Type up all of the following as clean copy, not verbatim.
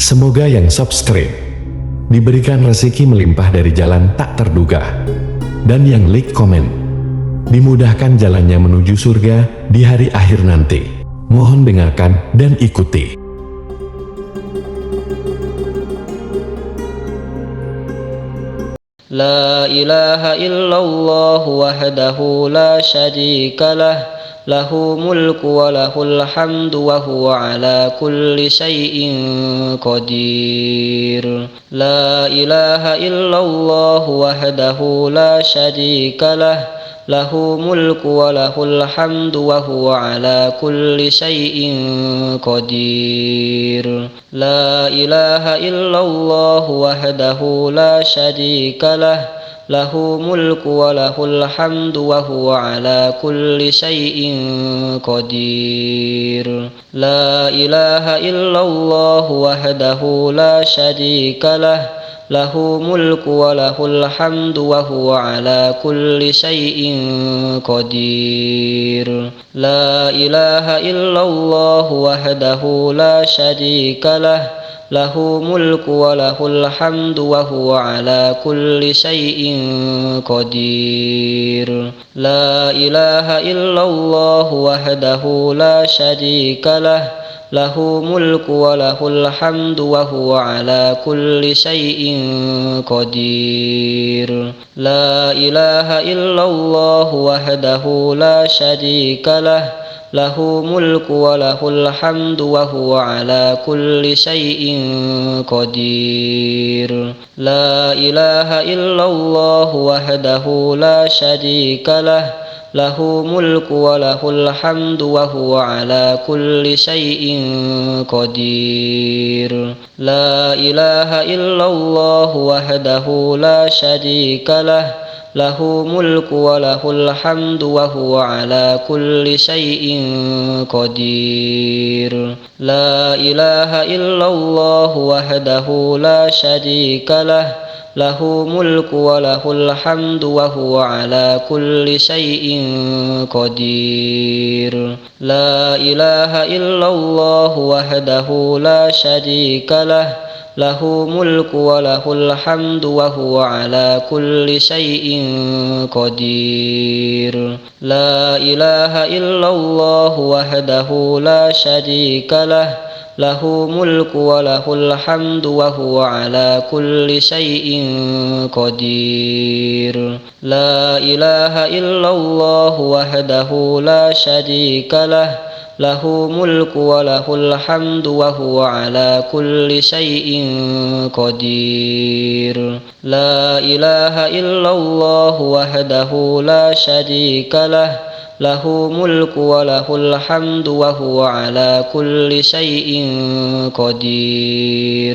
Semoga yang subscribe diberikan rezeki melimpah dari jalan tak terduga, dan yang like komen dimudahkan jalannya menuju surga di hari akhir nanti. Mohon dengarkan dan ikuti. La ilaha illallah wahdahu la syarika lah, lahu mulku wa lahul hamdu wa huwa ala kulli syai'in qadir. La ilaha illallah wahdahu la syarika lah, lahu mulku wa lahul hamdu wa huwa ala kulli syai'in qadir. La ilaha illallah wahdahu la syarika lah, lahu mulku wa lahul hamdu wa huwa ala kulli syai'in qadir. La ilaha illallah wahdahu la syarika lah, lahu mulku wa lahul hamdu wa huwa ala kulli syai'in qadir. La ilaha illallah wahdahu la syarika lah, lahu mulku wa lahul hamdu wa huwa ala kulli syai'in qadir. La ilaha illallah wahdahu la syarika lah, lahu mulku wa lahul hamdu wa huwa ala kulli syai'in qadir. La ilaha illallah wahdahu la syarika lah, lahu mulku wa lahul hamdu wa huwa ala kulli syai'in qadir. La ilaha illallah wahdahu la syarika lah, lahu mulku wa lahul hamdu wa huwa ala kulli syai'in qadir. La ilaha illallah wahdahu la syarika lah, lahu mulku wa lahul hamdu wa huwa ala kulli syai'in qadir. La ilaha illallah wahdahu la syarika lah, lahu mulku wa lahul hamdu wa huwa ala kulli syai'in qadir. La ilaha illallah wahdahu la syarika lah, lahu mulku wa lahul hamdu wa huwa ala kulli syai'in qadir. La ilaha illallah wahdahu la syarika lah, lahu mulku wa lahul hamdu wa huwa ala kulli syai'in qadir. La ilaha illallah wahdahu la syarika lah, lahu mulku wa lahul hamdu wa huwa ala kulli syai'in qadir. La ilaha illallah wahdahu la syarika lah, lahu mulku wa lahul hamdu wa huwa ala kulli syai'in qadir.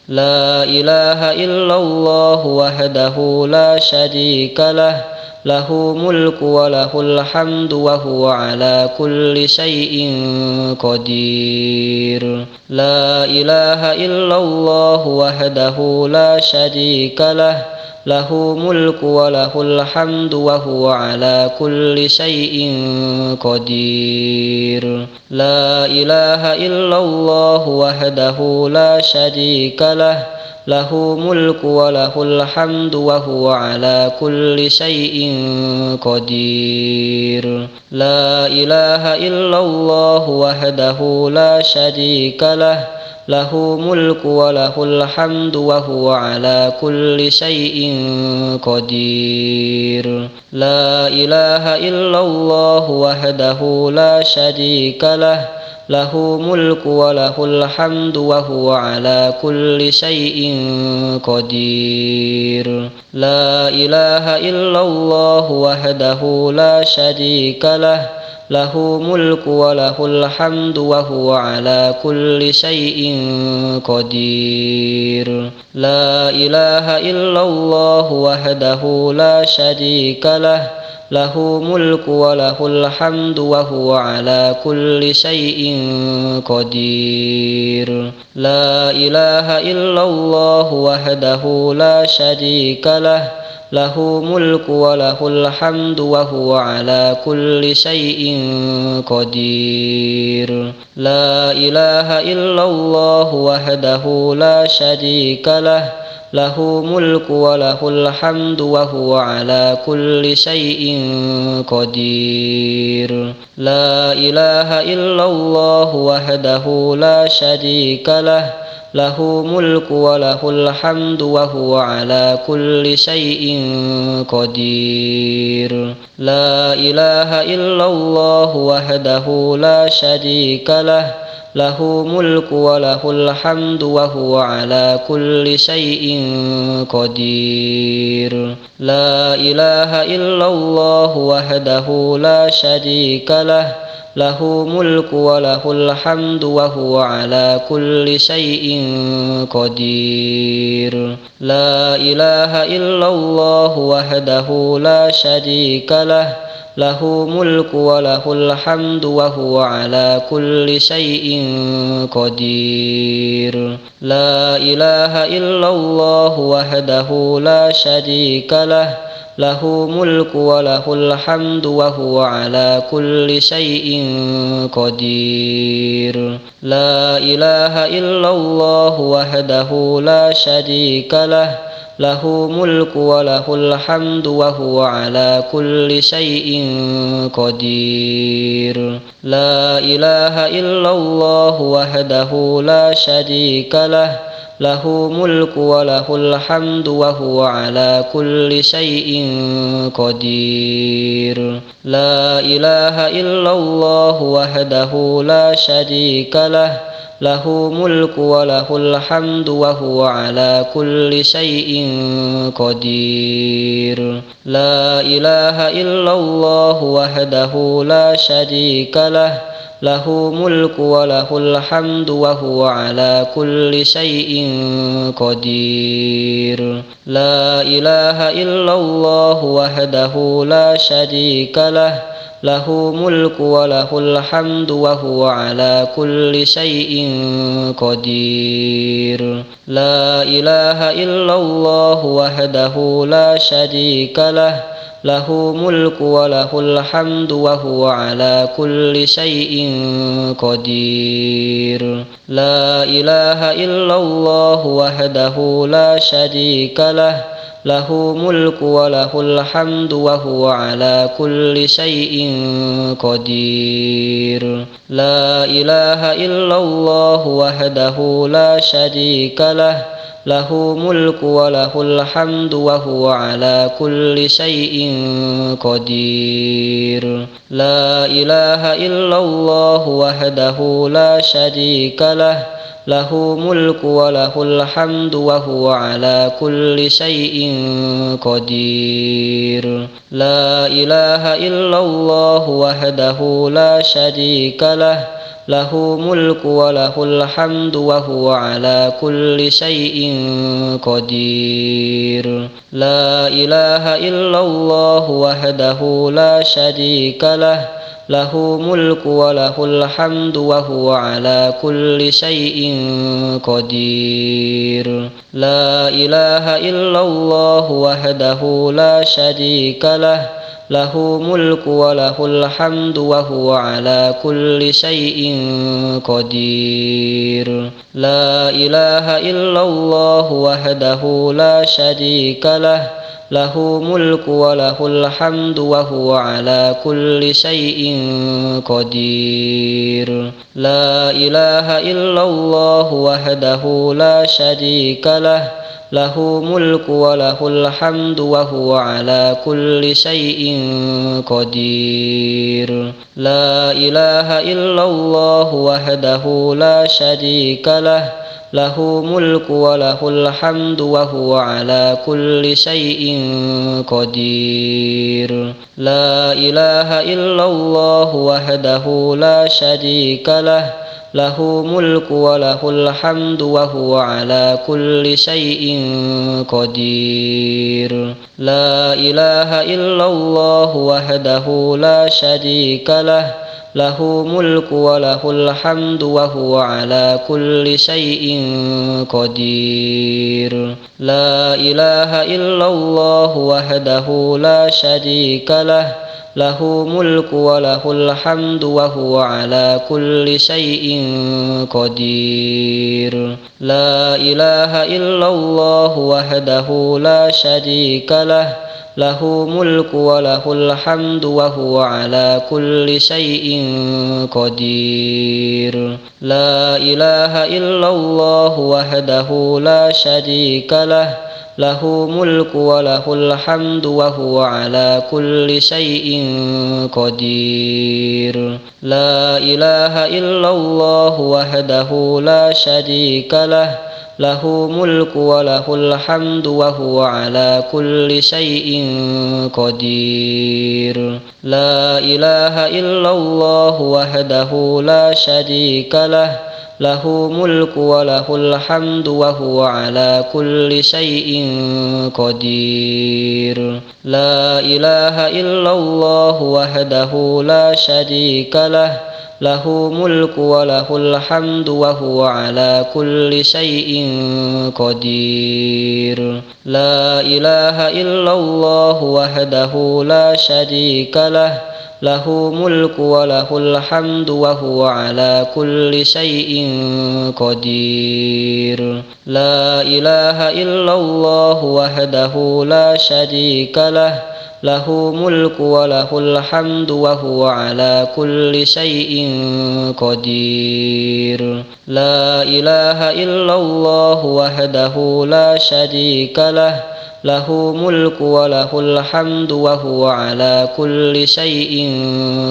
La ilaha illallah wahdahu la syarika lah, lahu mulku wa lahul hamdu wa huwa ala kulli syai'in qadir. La ilaha illallah wahdahu la syarika lah, lahu mulku wa lahul hamdu wa huwa ala kulli syai'in qadir. La ilaha illallah wahdahu la syarika lah, lahu mulku wa lahul hamdu wa huwa ala kulli syai'in qadir. La ilaha illallah wahdahu la syarika lah, lahu mulku wa lahul hamdu wa huwa ala kulli syai'in qadir. La ilaha illallah wahdahu la syarika lah, lahu mulku wa lahul hamdu wa huwa ala kulli syai'in qadir. La ilaha illallah wahdahu la syarika lah, lahu mulku wa lahul hamdu wa huwa ala kulli syai'in qadir. La ilaha illallah wahdahu la syarika lah, lahu mulku wa lahul hamdu wa huwa ala kulli syai'in qadir. La ilaha illallah wahdahu la syarika lah, له ملك وله الحمد وهو على كل شيء قدير لا إله إلا الله وحده لا شريك له له ملك وله الحمد وهو على كل شيء قدير لا إله إلا الله وحده لا شريك له له ملك وله الحمد وهو على كل شيء قدير لا إله إلا الله وحده لا شريك له له ملك وله الحمد وهو على كل شيء قدير لا إله إلا الله وحده لا شريك له له ملك وله الحمد وهو على كل شيء قدير لا إله إلا الله وحده لا شريك له له ملك وله الحمد وهو على كل شيء قدير لا إله إلا الله وحده لا شريك له له ملك وله الحمد وهو على كل شيء قدير لا إله إلا الله وحده لا شريك له له ملك وله الحمد وهو على كل شيء قدير لا إله إلا الله وحده لا شريك له له ملك وله الحمد وهو على كل شيء قدير لا إله إلا الله وحده لا شريك له له ملك وله الحمد وهو على كل شيء قدير لا إله إلا الله وحده لا شريك له له ملك وله الحمد وهو على كل شيء قدير لا إله إلا الله وحده لا شريك له له ملك وله الحمد وهو على كل شيء قدير لا إله إلا الله وحده لا شريك له له ملك وله الحمد وهو على كل شيء قدير لا إله إلا الله وحده لا شريك له له ملك وله الحمد وهو على كل شيء قدير لا إله إلا الله وحده لا شريك له له ملك وله الحمد وهو على كل شيء قدير لا إله إلا الله وحده لا شريك له له ملك وله الحمد وهو على كل شيء قدير لا إله إلا الله وحده لا شريك له له ملك وله الحمد وهو على كل شيء قدير لا إله إلا الله وحده لا شريك له له ملك وله الحمد وهو على كل شيء قدير لا إله إلا الله وحده لا شريك له له ملك وله الحمد وهو على كل شيء قدير لا إله إلا الله وحده لا شريك له له ملك وله الحمد وهو على كل شيء قدير لا إله إلا الله وحده لا شريك له له ملك وله الحمد وهو على كل شيء قدير لا إله إلا الله وحده لا شريك له له ملك وله الحمد وهو على كل شيء قدير لا إله إلا الله وحده لا شريك له له ملك وله الحمد وهو على كل شيء قدير لا إله إلا الله وحده لا شريك له له ملك وله الحمد وهو على كل شيء قدير. لا إله إلا الله وحده لا شريك له له ملك وله الحمد وهو على كل شيء قدير. لا إله إلا الله وحده لا شريك له له ملك وله الحمد وهو على كل شيء قدير. لا إله إلا الله وحده لا شريك له له ملك وله الحمد وهو على كل شيء قدير. لا إله إلا الله وحده لا شريك له له ملك وله الحمد وهو على كل شيء قدير. لا إله إلا الله وحده لا شريك له له ملك وله الحمد وهو على كل شيء قدير. لا إله إلا الله وحده لا شريك له له ملك وله الحمد وهو على كل شيء قدير. لا إله إلا الله وحده لا شريك له له ملك وله الحمد وهو على كل شيء قدير. لا إله إلا الله وحده لا شريك له له ملك وله الحمد وهو على كل شيء قدير. لا إله إلا الله وحده لا شريك له له ملك وله الحمد وهو على كل شيء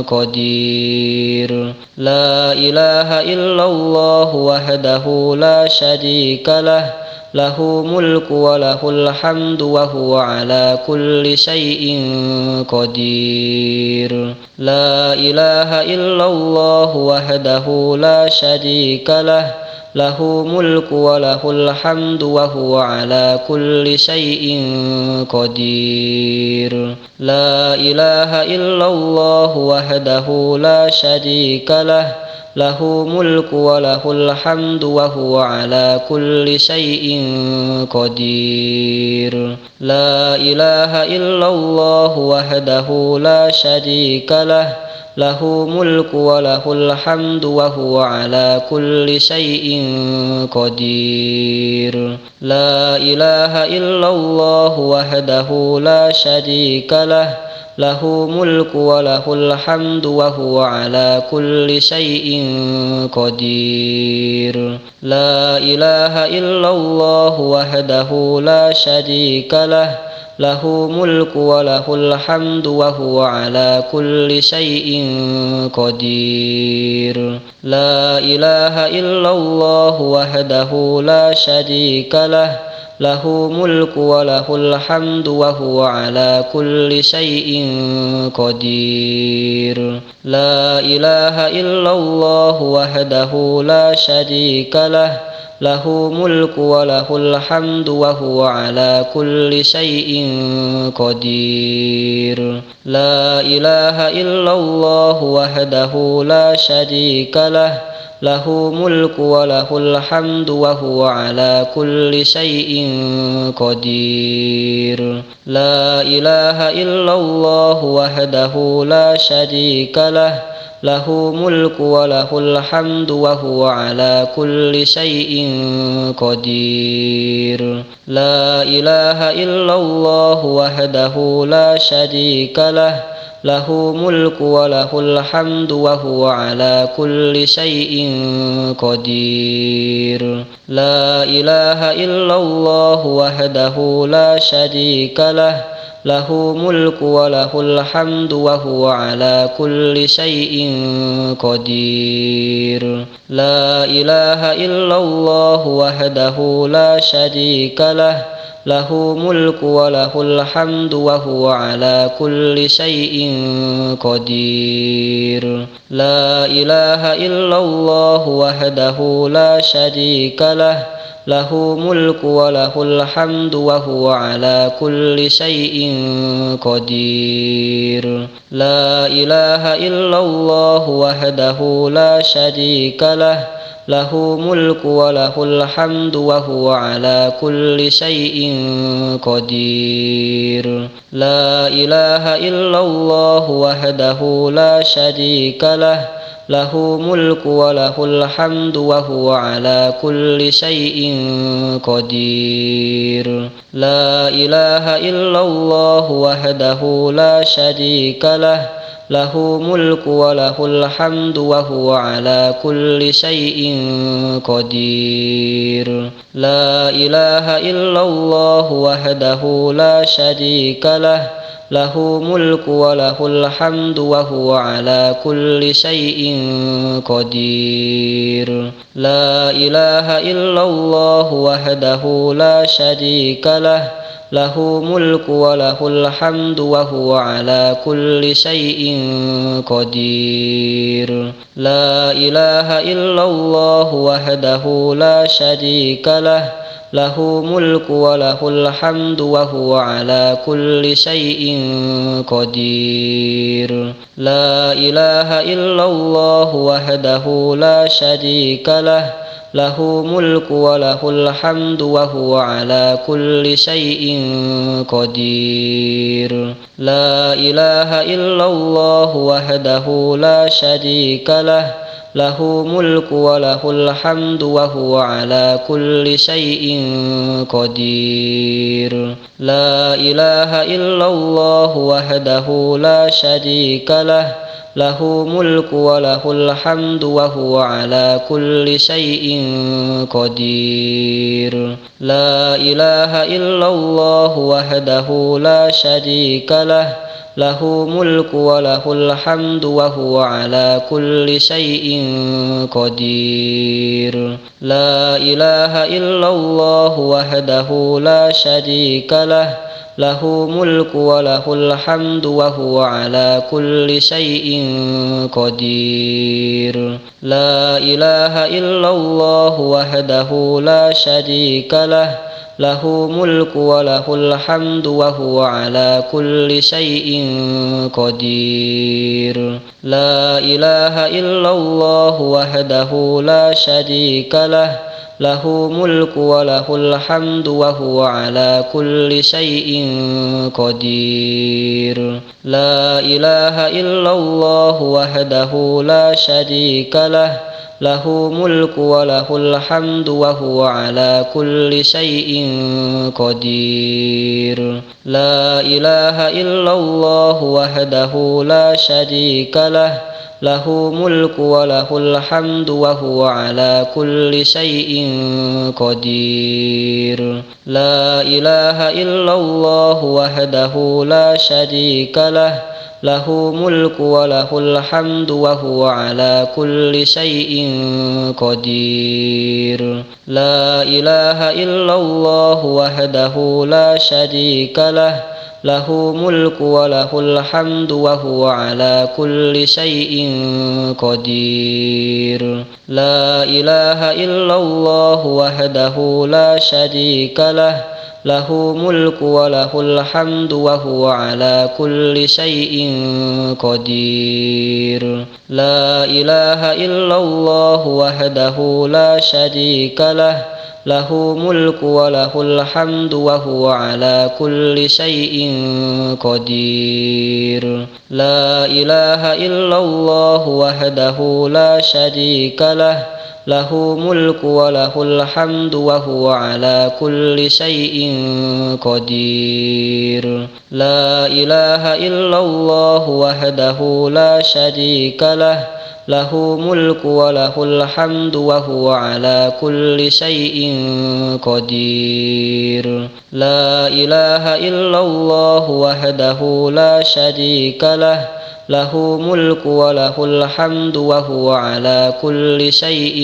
قدير. لا إله إلا الله وحده لا شريك له له ملك وله الحمد وهو على كل شيء قدير. لا إله إلا الله وحده لا شريك له له ملك وله الحمد وهو على كل شيء قدير. لا إله إلا الله وحده لا شريك له له ملك وله الحمد وهو على كل شيء قدير. لا إله إلا الله وحده لا شريك له له ملك وله الحمد وهو على كل شيء قدير. لا إله إلا الله وحده لا شريك له له ملك وله الحمد وهو على كل شيء قدير. لا إله إلا الله وحده لا شريك له له ملك وله الحمد وهو على كل شيء قدير. لا إله إلا الله وحده لا شريك له له ملك وله الحمد وهو على كل شيء قدير. لا إله إلا الله وحده لا شريك له له ملك وله الحمد وهو على كل شيء قدير. لا إله إلا الله وحده لا شريك له له ملك وله الحمد وهو على كل شيء قدير. لا إله إلا الله وحده لا شريك له له ملك وله الحمد وهو على كل شيء قدير. لا إله إلا الله وحده لا شريك له له ملك وله الحمد وهو على كل شيء قدير. لا إله إلا الله وحده لا شريك له له ملك وله الحمد وهو على كل شيء قدير. لا إله إلا الله وحده لا شريك له له ملك وله الحمد وهو على كل شيء قدير. لا إله إلا الله وحده لا شريك له له ملك وله الحمد وهو على كل شيء قدير لا إله إلا الله وحده لا شريك له له ملك وله الحمد وهو على كل شيء قدير لا إله إلا الله وحده لا شريك له له ملك وله الحمد وهو على كل شيء قدير لا إله إلا الله وحده لا شريك له له ملك وله الحمد وهو على كل شيء قدير لا إله إلا الله وحده لا شريك له له ملك وله الحمد وهو على كل شيء قدير لا إله إلا الله وحده لا شريك له له ملك وله الحمد وهو على كل شيء قدير لا إله إلا الله وحده لا شريك له له ملك وله الحمد وهو على كل شيء قدير لا إله إلا الله وحده لا شريك له له ملك وله الحمد وهو على كل شيء قدير لا إله إلا الله وحده لا شريك له له ملك وله الحمد وهو على كل شيء قدير لا إله إلا الله وحده لا شريك له له ملك وله الحمد وهو على كل شيء قدير لا إله إلا الله وحده لا شريك له له ملك وله الحمد وهو على كل شيء قدير لا إله إلا الله وحده لا شريك له له ملك وله الحمد وهو على كل شيء قدير لا إله إلا الله وحده لا شريك له له ملك وله الحمد وهو على كل شيء قدير لا إله إلا الله وحده لا شريك له له ملك وله الحمد وهو على كل شيء قدير لا إله إلا الله وحده لا شريك له له ملك وله الحمد وهو على كل شيء قدير لا إله إلا الله وحده لا شريك له له ملك وله الحمد وهو على كل شيء قدير لا إله إلا الله وحده لا شريك له له ملك وله الحمد وهو على كل شيء قدير لا إله إلا الله وحده لا شريك له له ملك وله الحمد وهو على كل شيء قدير لا إله إلا الله وحده لا شريك له له ملك وله الحمد وهو على كل شيء قدير لا إله إلا الله وحده لا شريك له له ملك وله الحمد وهو على كل شيء قدير لا إله إلا الله وحده لا شريك له له ملك وله الحمد وهو على كل شيء قدير لا إله إلا الله وحده لا شريك له له ملك وله الحمد وهو على كل شيء قدير لا إله إلا الله وحده لا شريك له له ملك وله الحمد وهو على كل شيء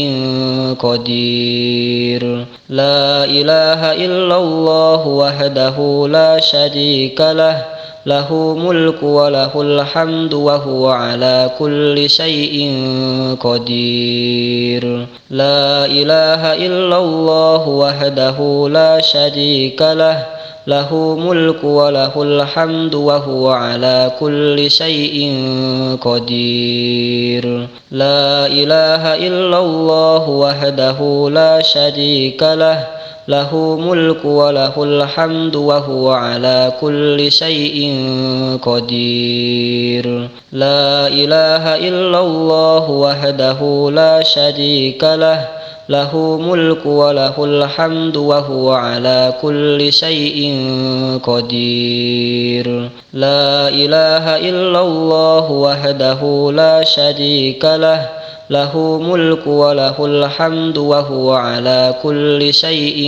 قدير لا إله إلا الله وحده لا شريك له له ملك وله الحمد وهو على كل شيء قدير لا إله إلا الله وحده لا شريك له له ملك وله الحمد وهو على كل شيء قدير لا إله إلا الله وحده لا شريك له له ملك وله الحمد وهو على كل شيء قدير لا إله إلا الله وحده لا شريك له له ملك وله الحمد وهو على كل شيء قدير لا إله إلا الله وحده لا شريك له له ملك وله الحمد وهو على كل شيء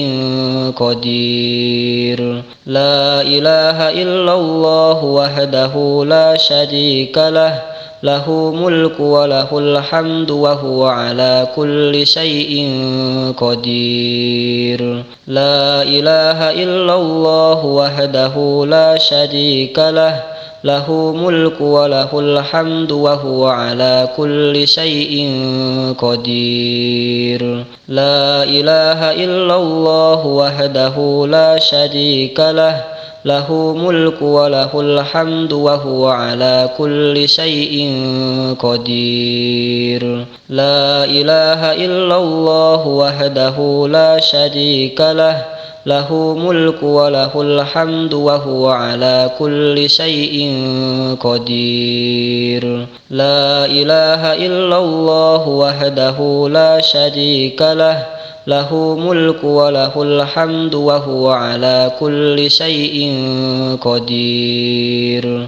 قدير لا إله إلا الله وحده لا شريك له له ملك وله الحمد وهو على كل شيء قدير لا إله إلا الله وحده لا شريك له له ملك وله الحمد وهو على كل شيء قدير لا إله إلا الله وحده لا شريك له له ملك وله الحمد وهو على كل شيء قدير لا إله إلا الله وحده لا شريك له له ملك وله الحمد وهو على كل شيء قدير لا إله إلا الله وحده لا شريك له له ملك وله الحمد وهو على كل شيء قدير